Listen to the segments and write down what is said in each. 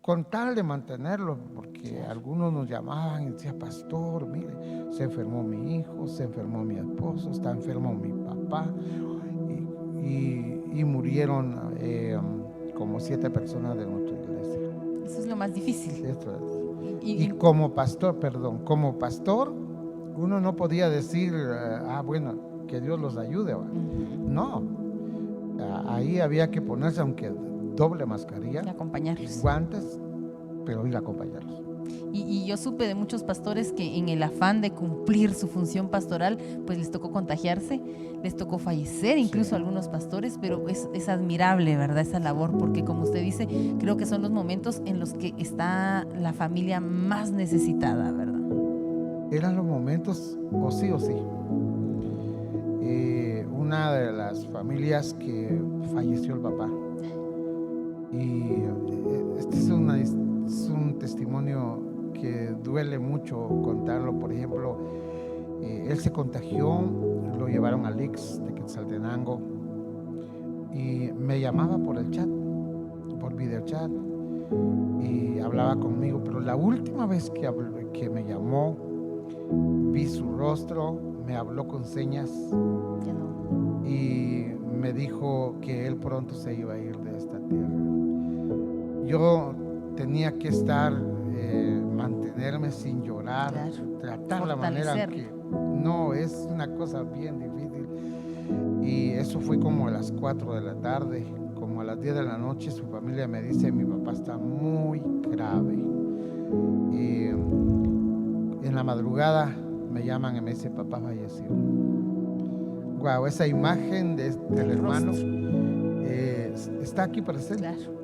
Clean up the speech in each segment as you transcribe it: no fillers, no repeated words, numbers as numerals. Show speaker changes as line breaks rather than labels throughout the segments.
con tal de mantenerlo, porque algunos nos llamaban y decían, pastor, mire, se enfermó mi hijo, se enfermó mi esposo, está enfermo mi papá, y murieron como 7 personas de nuestra iglesia.
Eso es lo más difícil.
Esto es.
Y,
Y
y-
como pastor, como pastor, uno no podía decir, bueno, que Dios los ayude.
Ujú.
No, ahí había que ponerse, aunque doble mascarilla,
Y acompañarlos.
guantes, pero ir a acompañarlos.
Y yo supe de muchos pastores que en el afán de cumplir su función pastoral, pues les tocó contagiarse, les tocó fallecer, incluso
Sí.
algunos pastores, pero es admirable, ¿verdad? Esa labor, porque como usted dice, creo que son los momentos en los que está la familia más necesitada, ¿verdad?
Eran los momentos, o sí o sí. Una de las familias que falleció el papá. Y este es un testimonio que duele mucho contarlo. Por ejemplo, él se contagió, lo llevaron al IX de Quetzaltenango y me llamaba por el chat, por videochat, y hablaba conmigo. Pero la última vez que me llamó, vi su rostro, me habló con señas
Ya no.
y me dijo que él pronto se iba a ir de esta tierra. Yo tenía que estar, mantenerme sin llorar,
Claro.
tratar la manera
Fortalecerlo.
que no, es una cosa bien difícil. Y eso fue como a las 4 de la tarde, como a las 10 de la noche su familia me dice, mi papá está muy grave. Y en la madrugada me llaman y me dice, papá falleció. Wow, esa imagen del
El
hermano
rostro.
está aquí presente.
Claro.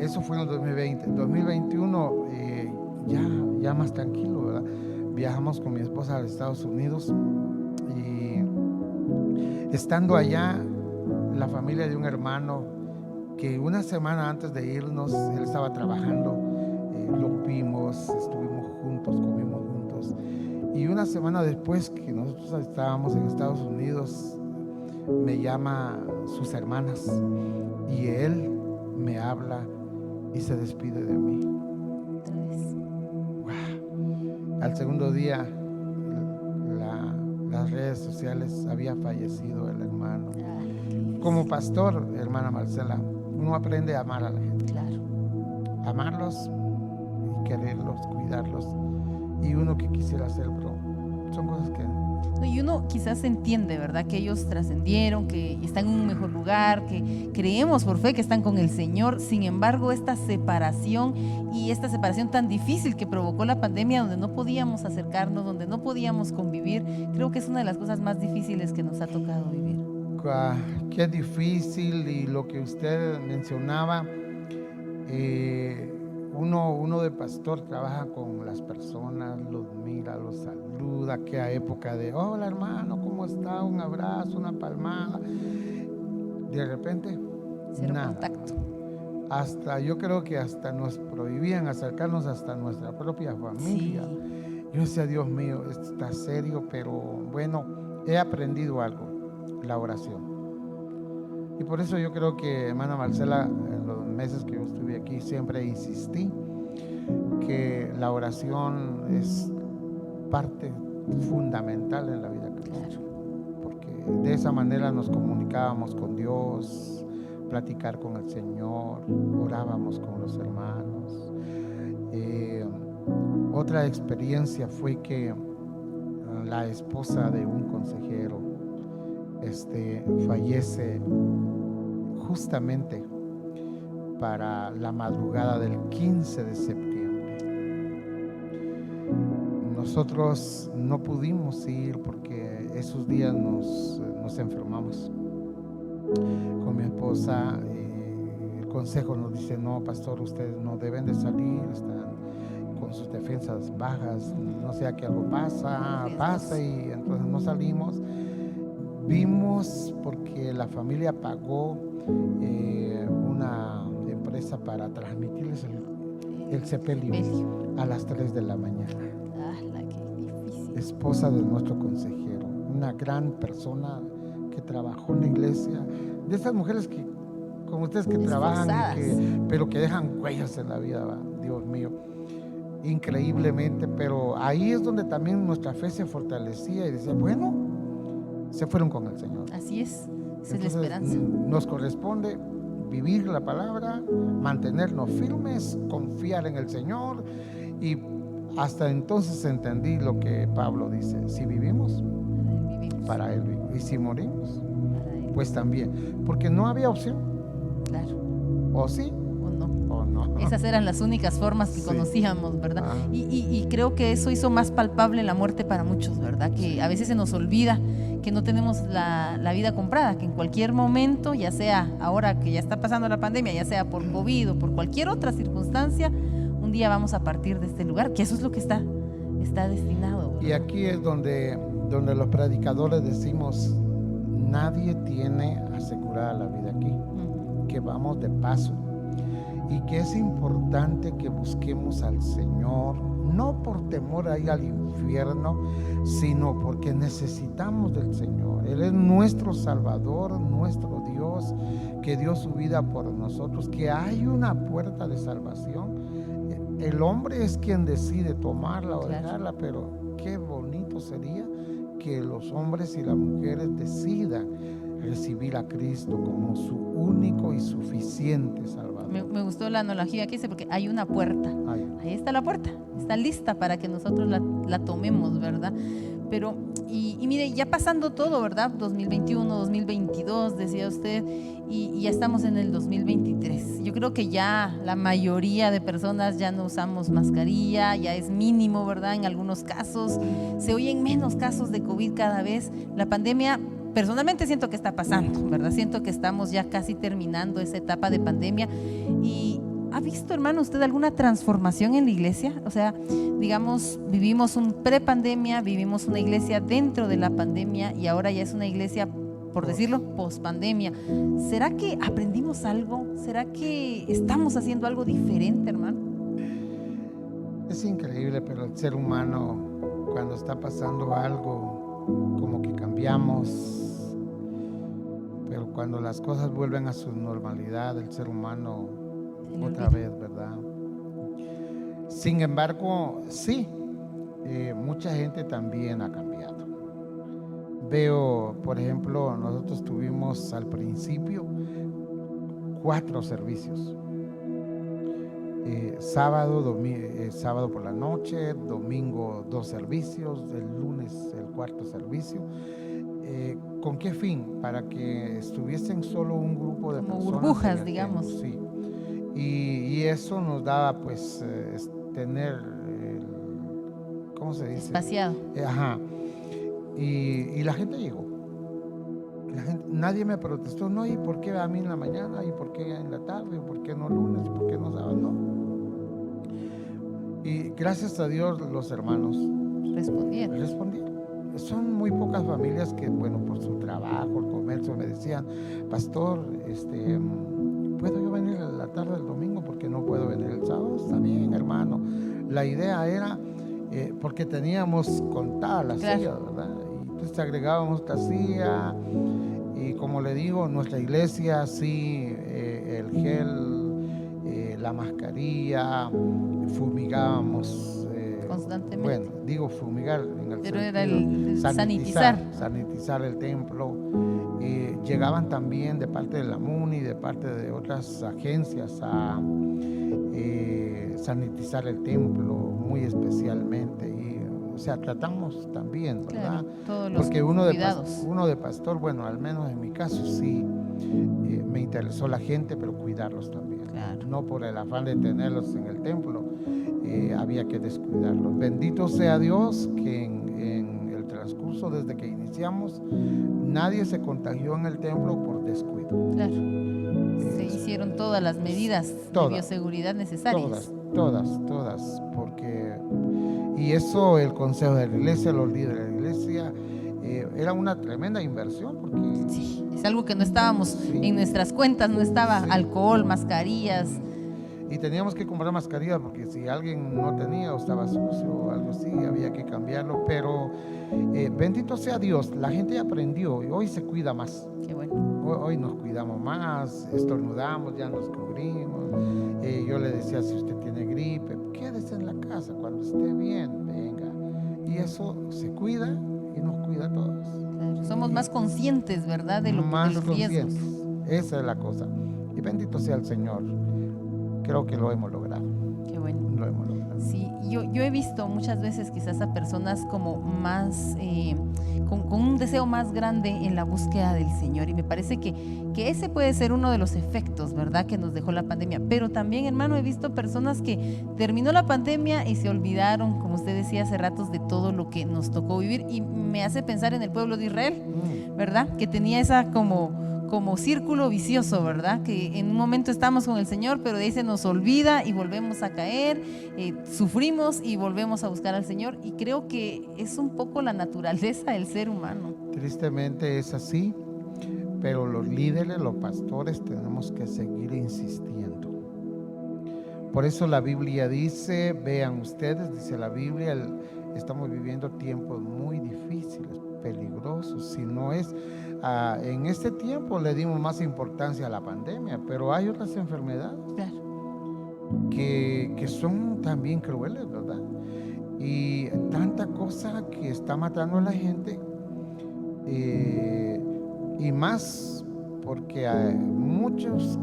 Eso fue en el 2020. En 2021 ya más tranquilo, ¿verdad? Viajamos con mi esposa a Estados Unidos y estando allá, la familia de un hermano que una semana antes de irnos, él estaba trabajando, lo vimos, estuvimos juntos, comimos juntos. Y una semana después que nosotros estábamos en Estados Unidos, me llama sus hermanas y él me habla y se despide de mí.
Otra vez.
Wow. Al segundo día, las redes sociales, había fallecido el hermano.
Qué
Como
difícil.
pastor, hermana Marcela, uno aprende a amar a la gente,
Claro.
amarlos y quererlos, cuidarlos. Y uno que quisiera hacer, pero son cosas que
No, y uno quizás entiende, ¿verdad? Que ellos trascendieron, que están en un mejor lugar, que creemos por fe que están con el Señor. Sin embargo, esta separación y esta separación tan difícil que provocó la pandemia, donde no podíamos acercarnos, donde no podíamos convivir, creo que es una de las cosas más difíciles que nos ha tocado vivir.
qué difícil. Y lo que usted mencionaba, uno de pastor trabaja con las personas, los mira, los saluda, aquella época de hola hermano, ¿cómo está? Un abrazo, una palmada. De repente,
Cero
nada.
contacto.
Hasta yo creo que hasta nos prohibían acercarnos hasta nuestra propia
Sí.
familia. Yo decía, Dios mío, esto está serio, pero bueno, he aprendido algo, la oración. Y por eso yo creo que, hermana Marcela, en los meses que yo estuve aquí, siempre insistí que la oración es parte fundamental en la vida cristiana.
Claro.
Porque de esa manera nos comunicábamos con Dios, platicar con el Señor, orábamos con los hermanos. Eh, Otra experiencia fue que la esposa de un consejero fallece justamente para la madrugada del 15 de septiembre. Nosotros no pudimos ir porque esos días nos enfermamos con mi esposa. El consejo nos dice, no, pastor, ustedes no deben de salir, están con sus defensas bajas, no sea que algo pasa, y entonces no salimos. Vimos porque la familia pagó una empresa para transmitirles el sepelio a las 3 de la mañana.
Qué difícil.
Esposa de nuestro consejero, una gran persona que trabajó en la iglesia, de esas mujeres que como ustedes que trabajan, pero que dejan huellas en la vida, ¿va? Dios mío, increíblemente. Pero ahí es donde también nuestra fe se fortalecía y decía, bueno, se fueron con el Señor.
Así es, esa es la
Entonces,
esperanza.
nos corresponde vivir la palabra, mantenernos firmes, confiar en el Señor. Y hasta entonces entendí lo que Pablo dice: si vivimos, para Él vivimos, y si morimos, pues también, porque no había opción.
Claro.
O sí
O no.
o no.
Esas eran las únicas formas que
Sí.
conocíamos, ¿verdad?
Ah.
Y creo que eso hizo más palpable la muerte para muchos, ¿verdad? Que a veces se nos olvida que no tenemos la vida comprada, que en cualquier momento, ya sea ahora que ya está pasando la pandemia, ya sea por COVID o por cualquier otra circunstancia, un día vamos a partir de este lugar, que eso es lo que está destinado, ¿verdad?
Y aquí es donde los predicadores decimos: nadie tiene asegurada la vida aquí, que vamos de paso, y que es importante que busquemos al Señor, no por temor a ir al infierno, sino porque necesitamos del Señor. Él es nuestro Salvador, nuestro Dios, que dio su vida por nosotros, que hay una puerta de salvación. El hombre es quien decide tomarla o dejarla, pero qué bonito sería que los hombres y las mujeres decidan recibir a Cristo como su único y suficiente Salvador.
Me gustó la analogía que hice, porque hay una puerta. Ahí está la puerta, está lista para que nosotros la tomemos, ¿verdad? Pero, y mire, ya pasando todo, ¿verdad? 2021, 2022, decía usted, y ya estamos en el 2023. Yo creo que ya la mayoría de personas ya no usamos mascarilla, ya es mínimo, ¿verdad? En algunos casos se oyen menos casos de COVID cada vez. La pandemia, personalmente siento que está pasando, ¿verdad? Siento que estamos ya casi terminando esa etapa de pandemia. Y ¿ha visto, hermano, usted alguna transformación en la iglesia? O sea, digamos, vivimos un pre-pandemia, vivimos una iglesia dentro de la pandemia y ahora ya es una iglesia, por decirlo, post-pandemia. ¿Será que aprendimos algo? ¿Será que estamos haciendo algo diferente, hermano?
Es increíble, pero el ser humano, cuando está pasando algo, como que cambiamos, pero cuando las cosas vuelven a su normalidad, el ser humano otra vez, ¿verdad? Sin embargo, sí, mucha gente también ha cambiado. Veo, por ejemplo, nosotros tuvimos al principio 4 servicios. Sábado por la noche, domingo 2 servicios, el lunes el 4 servicio. ¿Con qué fin? Para que estuviesen solo un grupo de
como
personas.
Burbujas, digamos.
Sí. Y eso nos daba, pues, tener, ¿cómo se dice?
Espaciado.
Ajá. Y la gente llegó. Nadie me protestó, no, ¿y por qué a mí en la mañana? ¿Y por qué en la tarde? ¿Y por qué no lunes? ¿Y por qué no sábado? No. Y gracias a Dios los hermanos respondieron. Son muy pocas familias que, bueno, por su trabajo, el comercio, me decían: pastor, ¿puedo yo venir a la tarde del domingo porque no puedo venir el sábado? Está bien, hermano. La idea era, porque teníamos contadas las sillas, ¿verdad? Y entonces agregábamos otra silla. Y como le digo, nuestra iglesia sí, el gel, la mascarilla, fumigábamos.
Constantemente.
Bueno, digo fumigar en el
pero
sentido,
era el
sanitizar el templo. Llegaban también de parte de la MUNI, de parte de otras agencias a sanitizar el templo muy especialmente. Y, o sea, tratamos también, ¿verdad?
Claro, todos los
porque
cuidados.
uno de pastor, bueno, al menos en mi caso sí, me interesó la gente, pero cuidarlos también.
Claro.
No por el afán de tenerlos en el templo, había que descuidarlos. Bendito sea Dios que en el transcurso desde que iniciamos, nadie se contagió en el templo por descuido.
Claro. Se hicieron todas las medidas de bioseguridad necesarias.
Todas, porque, y eso el consejo de la iglesia, los líderes de la iglesia, era una tremenda inversión, porque
sí, es algo que no estábamos en nuestras cuentas, no estaba alcohol, mascarillas.
Y teníamos que comprar mascarillas porque si alguien no tenía o estaba sucio o algo así, había que cambiarlo. Pero bendito sea Dios, la gente aprendió y hoy se cuida más.
Qué bueno.
hoy nos cuidamos más, estornudamos, ya nos cubrimos. Yo le decía, si usted tiene gripe, quédese en la casa, cuando esté bien, venga. Y eso se cuida y nos cuida a todos.
Claro, somos más conscientes, ¿verdad? De los riesgos.
Conscientes. Esa es la cosa. Y bendito sea el Señor. Creo que lo hemos logrado.
Qué bueno.
Lo hemos logrado.
Sí, yo he visto muchas veces quizás a personas como más, con un deseo más grande en la búsqueda del Señor, y me parece que ese puede ser uno de los efectos, ¿verdad?, que nos dejó la pandemia. Pero también, hermano, he visto personas que terminó la pandemia y se olvidaron, como usted decía hace ratos, de todo lo que nos tocó vivir, y me hace pensar en el pueblo de Israel, ¿verdad?, que tenía esa como círculo vicioso, ¿verdad? Que en un momento estamos con el Señor, pero de ahí se nos olvida y volvemos a caer, sufrimos y volvemos a buscar al Señor, y creo que es un poco la naturaleza del ser humano.
Tristemente es así, pero los líderes, los pastores, tenemos que seguir insistiendo. Por eso la Biblia dice, vean ustedes, dice la Biblia, estamos viviendo tiempos muy difíciles, peligrosos, si no es... en este tiempo le dimos más importancia a la pandemia, pero hay otras enfermedades, claro, que son también crueles, ¿verdad? Y tanta cosa que está matando a la gente, y más porque muchos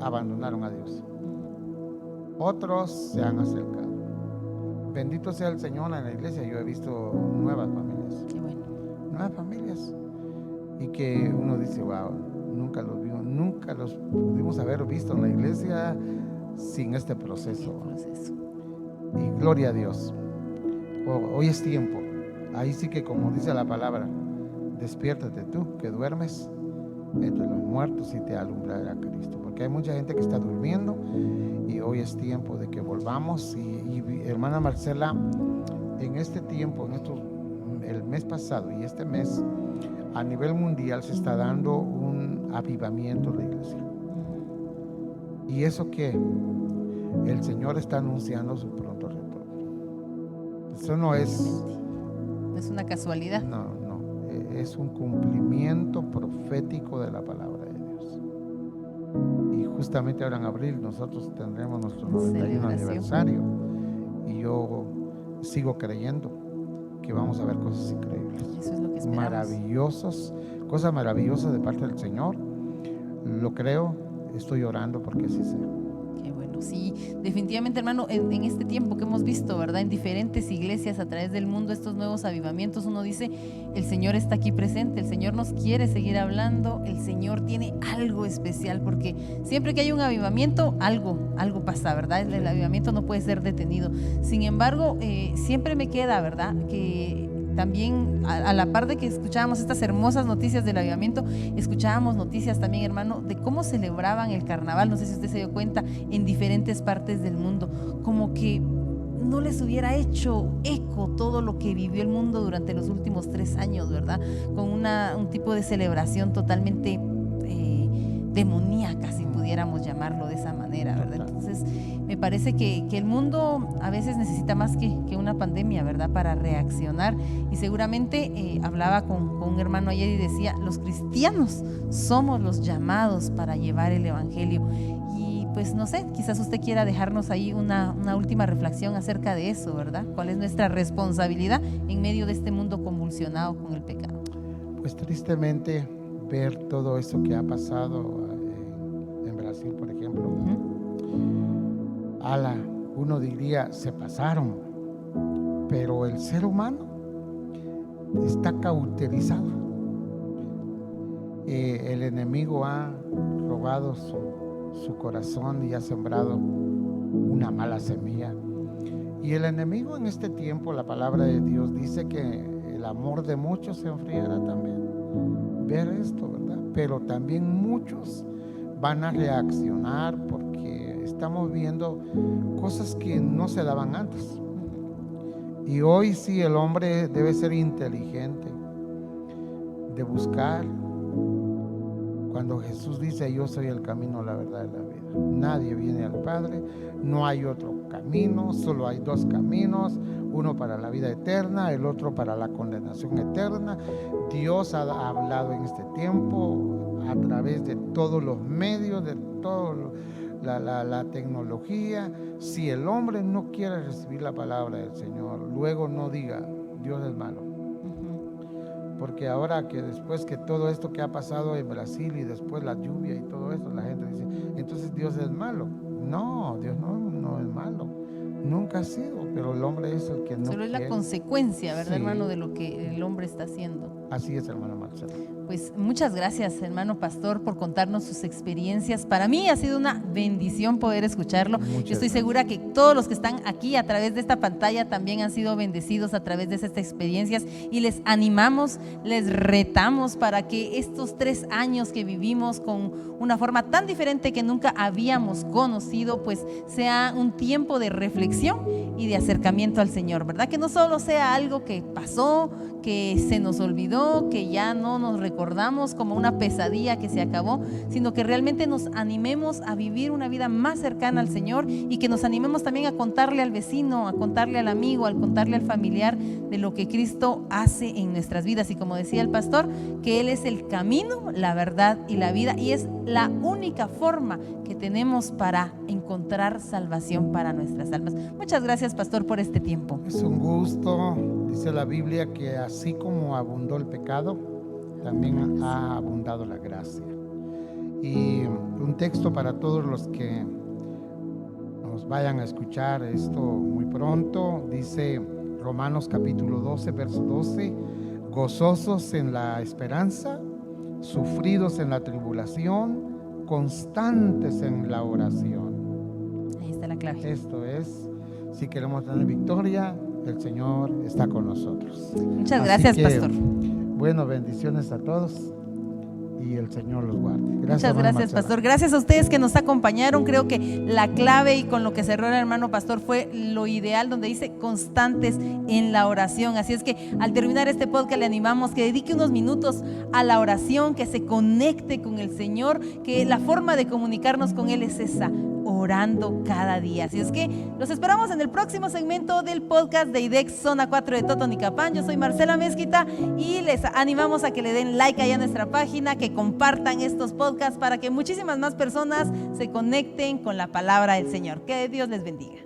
abandonaron a Dios, otros se han acercado. Bendito sea el Señor. En la iglesia yo he visto nuevas familias. Qué bueno. Nuevas familias. Y que uno dice, wow, nunca los vimos, nunca los pudimos haber visto en la iglesia sin este proceso. Y gloria a Dios. Hoy es tiempo. Ahí sí que, como dice la palabra, despiértate tú que duermes entre los muertos y te alumbrará Cristo. Porque hay mucha gente que está durmiendo y hoy es tiempo de que volvamos. Y hermana Marcela, en este tiempo, el mes pasado y este mes, a nivel mundial se está dando un avivamiento de la iglesia. ¿Y eso qué? El Señor está anunciando su pronto retorno. Eso no es
una casualidad.
No, es un cumplimiento profético de la palabra de Dios. Y justamente ahora en abril nosotros tendremos nuestro 91 aniversario. Y yo sigo creyendo que vamos a ver cosas increíbles.
Eso es lo que esperamos.
Cosas maravillosas de parte del Señor. Lo creo, estoy orando porque así sea.
Qué bueno, sí, definitivamente, hermano, en este tiempo que hemos visto, ¿verdad?, en diferentes iglesias a través del mundo, estos nuevos avivamientos, uno dice, el Señor está aquí presente, el Señor nos quiere seguir hablando, el Señor tiene algo especial, porque siempre que hay un avivamiento, algo pasa, ¿verdad? El avivamiento no puede ser detenido. Sin embargo, siempre me queda, ¿verdad?, que también a la par de que escuchábamos estas hermosas noticias del avivamiento, escuchábamos noticias también, hermano, de cómo celebraban el carnaval. No sé si usted se dio cuenta, en diferentes partes del mundo, como que no les hubiera hecho eco todo lo que vivió el mundo durante los últimos 3 años, ¿verdad? Con un tipo de celebración totalmente demoníaca, si pudiéramos llamarlo de esa manera, ¿verdad? Entonces me parece que el mundo a veces necesita más que una pandemia, ¿verdad?, para reaccionar. Y seguramente hablaba con un hermano ayer y decía, los cristianos somos los llamados para llevar el evangelio. Y pues no sé, quizás usted quiera dejarnos ahí una última reflexión acerca de eso, ¿verdad? ¿Cuál es nuestra responsabilidad en medio de este mundo convulsionado con el pecado?
Pues tristemente ver todo eso que ha pasado en Brasil, por ejemplo. Uno diría, se pasaron, pero el ser humano está cauterizado. El enemigo ha robado su corazón y ha sembrado una mala semilla. Y el enemigo en este tiempo, la palabra de Dios dice que el amor de muchos se enfriará también. Ver esto, ¿verdad? Pero también muchos van a reaccionar porque estamos viendo cosas que no se daban antes. Y hoy sí el hombre debe ser inteligente de buscar. Cuando Jesús dice, yo soy el camino, la verdad y la vida, nadie viene al Padre, no hay otro camino, solo hay 2 caminos, uno para la vida eterna, el otro para la condenación eterna. Dios ha hablado en este tiempo a través de todos los medios, de toda la tecnología. Si el hombre no quiere recibir la palabra del Señor, luego no diga, Dios es malo. Porque ahora que después que todo esto que ha pasado en Brasil y después la lluvia y todo esto, la gente dice, entonces Dios es malo. No, Dios no es malo. Nunca ha sido, pero el hombre es el que no
Solo es
quiere.
la consecuencia, ¿verdad,
Sí.
hermano, de lo que el hombre está haciendo?
Así es, hermano Marcelo.
Pues muchas gracias, hermano pastor, por contarnos sus experiencias. Para mí ha sido una bendición poder escucharlo.
Muchas
Yo estoy
gracias.
segura que todos los que están aquí a través de esta pantalla también han sido bendecidos a través de estas experiencias, y les animamos, les retamos para que estos 3 años que vivimos con una forma tan diferente que nunca habíamos conocido, pues sea un tiempo de reflexión y de acercamiento al Señor, ¿verdad? Que no solo sea algo que pasó, que se nos olvidó, que ya no nos recordamos como una pesadilla que se acabó, sino que realmente nos animemos a vivir una vida más cercana al Señor, y que nos animemos también a contarle al vecino, a contarle al amigo, a contarle al familiar de lo que Cristo hace en nuestras vidas. Y como decía el pastor, que Él es el camino, la verdad y la vida, y es la única forma que tenemos para encontrar salvación para nuestras almas. Muchas gracias, pastor, por este tiempo.
Es un gusto. Dice la Biblia que así como abundó el pecado, también ha abundado la gracia. Y un texto para todos los que nos vayan a escuchar esto muy pronto, dice Romanos capítulo 12, verso 12: gozosos en la esperanza, sufridos en la tribulación, constantes en la oración.
Ahí está la clave.
Esto es, si queremos tener victoria, el Señor está con nosotros.
Muchas
Así
gracias,
que,
pastor.
Bueno, bendiciones a todos y el Señor los guarde. Gracias,
Muchas
hermano
gracias,
Marcelo.
pastor. Gracias a ustedes que nos acompañaron. Creo que la clave, y con lo que cerró el hermano pastor, fue lo ideal, donde dice constantes en la oración. Así es que al terminar este podcast le animamos que dedique unos minutos a la oración, que se conecte con el Señor, que la forma de comunicarnos con Él es esa, orando cada día. Así es que los esperamos en el próximo segmento del podcast de IDEX Zona 4 de Totonicapán. Yo soy Marcela Mezquita y les animamos a que le den like allá a nuestra página, que compartan estos podcasts para que muchísimas más personas se conecten con la palabra del Señor. Que Dios les bendiga.